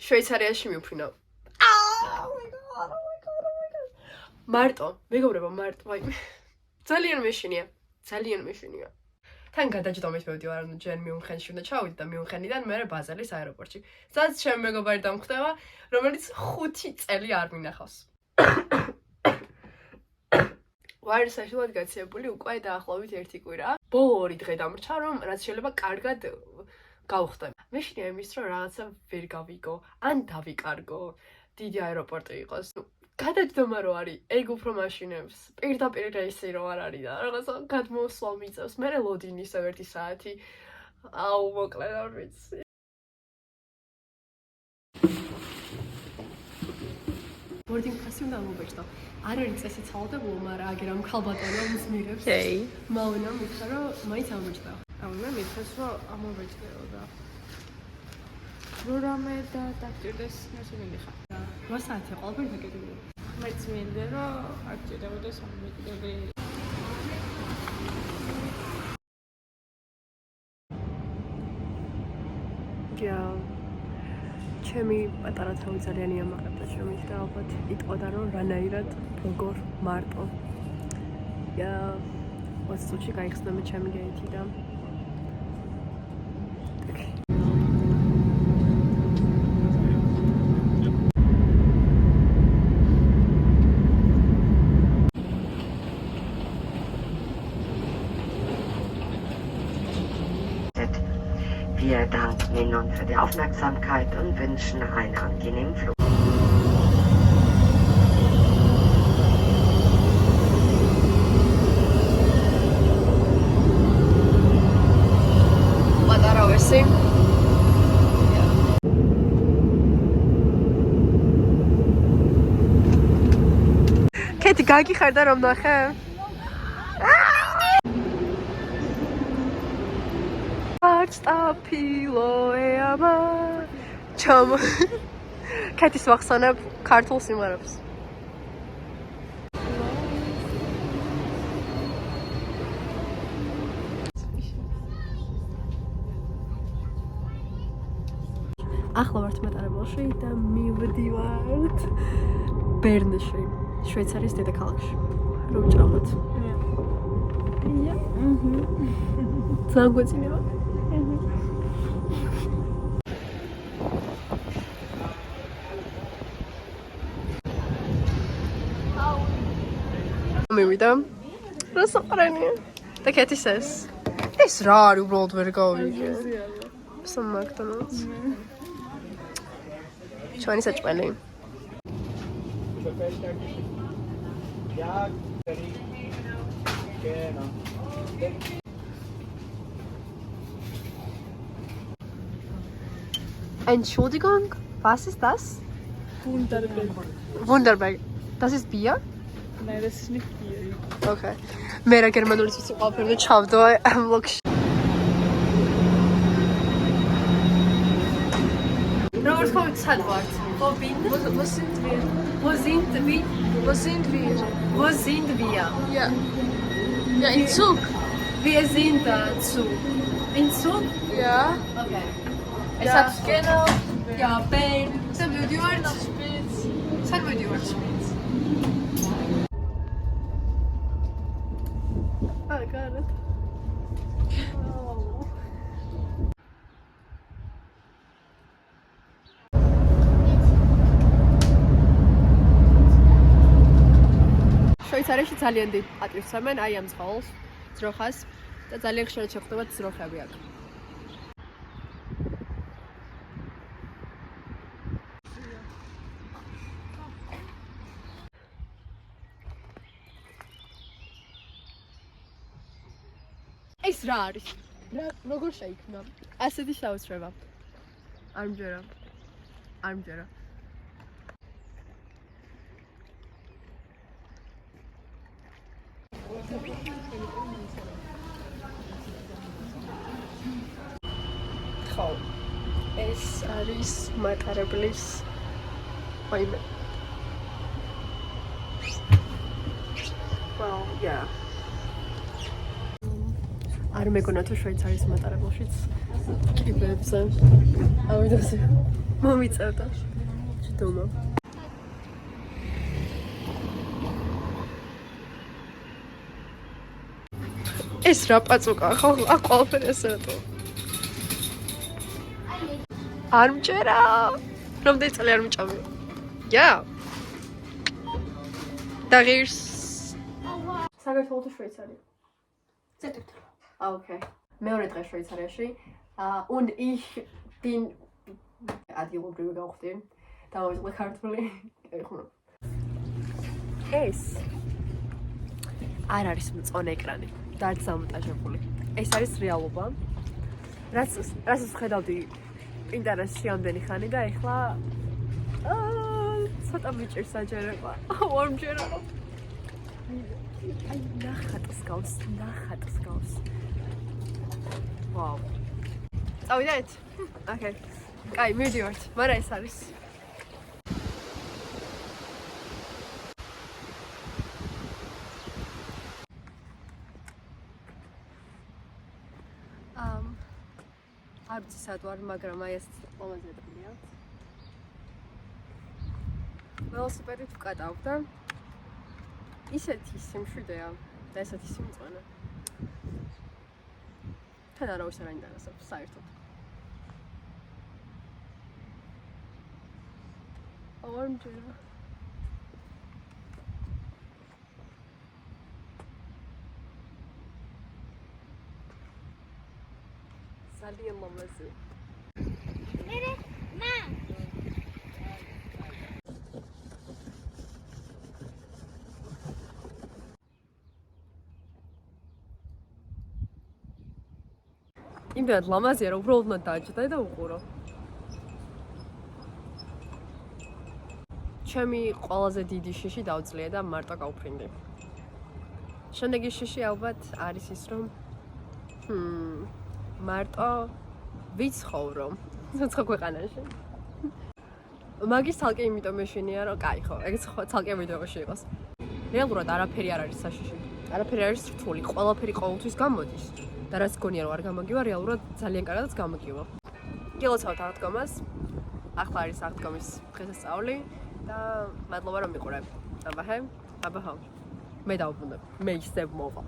შვეიცარიაში მივფრინავ. მარტო, მეგობრებო, მარტო, აი ძალიან მეშინია. თან გადაჯდომით მივდივარ, ჯერ მიუნხენში უნდა ჩავიდე და მიუნხენიდან მერე ბაზელის აეროპორტში. სადაც ჩემი მეგობარი დამხვდება, რომელიც 5 წელი არ მინახავს. ვარ საშუალოდ გაცილებული უკვე დაახლოებით 1 კვირა. ბოლო 2 დღე დამრჩა, რომ რაც შეიძლება კარგად გავხდე. მეშინია იმის, რომ რაღაცა ვერ გავიგო, ან დავიკარგო, დიდი აეროპორტი იყოს. გადაჯდომა რო არის, ეგ უფრო მაშინებს. პირდაპირ რეისი რო არ არის და რაღაცა გადმოსვლა მიწევს. მერე ლოდინი ისევ 1 საათი. აუ, მოკლედ არ ვიცი. boarding pass-ი უნდა მოვეჭდო. არ არის წესი ცალოდებულო, მაგრამ აგერ ამ ქალბატონო მისმირებს. მალენა მითხრა, რომ მაინც ამოვეჭდა. ამნა მითხრას, რომ ამოვეჭდეო და რო რამე და დაგჭირდეს, ესე მინდიხარ. 8 საათია ყველაფერი დაკიდებული. მეც მინდა რომ არ ჭირდებოდეს ამოვეჭდები. ჩემი პატარა თავი ძალიან იამაყებდა ჩემით და ალბათ იტყოდა რომ რანაირად როგორ მარტო. 20 წუთში გაიხსნა მე ჩემი გეითი და Wir danken Ihnen nun für die Aufmerksamkeit und wünschen einen angenehmen Flug. Keti, გაგიხარდა რომ ნახე? სტაფილოეამა ჩამ კეთის ვახსენებ ქართულ სიმღერებს. ახლა ვართ მეტარებელში და მივდივართ ბერნში, შვეიცარიის დედაქალაქში. რომ ჭამოთ. ძალიან გვეცინება. მივიდა. რა საყრენია? და კეთის ეს რა არის უბრალოდ ვერ გავიგე. Some McDonald's. ჩვენი საჭმელი. Entschuldigung, was ist das? Wunderberg. Das ist Bier? Nein, das ist nicht Bier. Okay. Mehr germanul ist auch für mich schau da am Vlog. Robert kommt Salvart. Wo sind wir? Wo sind wir? Wo sind wir? Wo sind wir? Ja. Ja, in Zug. Wir sind Zug. In Zug? Ja. Okay. Ja, genau. Ja, Bern. Sag mir die Wort. Spitz. Sag mir die Wort. I got it. Oh. შვეიცარიაში ძალიან დიდ პატივს ამენ აი ამ ზღოლს, ძროხას და ძალიან ხშირად შეხვდება ძროხები აქ. ეს რა არის? როგორ შეიქმნა? ასეთი შეუცვლება. არ მჯერა. ხო. ეს არის მატარებლის ვაიმე. Well, yeah. არ მეგონა თუ შვეიცარიის მატარებელშიც კიბებზე. ამიტომ მომიწევდა ჯდომა ეს რა პაწუკა ხო აქ ყველაფერი ესე რატო არ მჭერა რამდენი წელი არ მჭამე ია და ღირს საქართველოს თუ შვეიცარია ზედეთ okay მეორე დღე შვეიცარიაში und ich bin ადგილობრივი გავხდი და მოვიწყდა ქართული ეხლა ეს არ არის მწონე ეკრანი და არც დამონტაჟებული ეს არის რეალობა რაც ვხედავდი ინტერნეტში ამდენი ხანი და ეხლა ცოტა მიჭირს აჯერება ვარმჯერა აი ნახატს გავს ვაუ წავიდეთ ოკეი კაი მივდივართ მაგრამ ეს არის არ ვიცი სად ვარ მაგრამ აი ეს ყველაზე დღეა ველოსიპედით ვკატავ და ისეთი სიმშვიდეა და ესეთი სიმწვანე თან არავის არ აინტერესებს საერთოდ ორჯერა ძალიან ლამაზი იმდენად ლამაზია რომ უბრალოდ უნდა დაჯდა და უყურო ჩემი ყველაზე დიდი შიში დავძლია და მარტო გავფრინდი შემდეგი შიში ალბათ არის ის რომ მარტო ვიცხოვრო ცოცხალ ქვეყანაში მაგის თალკე იმიტომ მეშინია რომ კაი ხო ეგეც თალკე ვიდეოში იყოს რეალურად არაფერი არ არის საშიში არაფერი არის რთული ყველაფერი ყოველთვის გამოდის და რაც გონია რომ არ გამოგივა რეალურად ძალიან კარგადაც გამოგივა გილოცავთ აღდგომას ახლა არის აღდგომის დღესასწაული და მადლობა რომ მიყურებ აბაჰე აბაჰო მე დავბრუნებ მე ისევ მოვა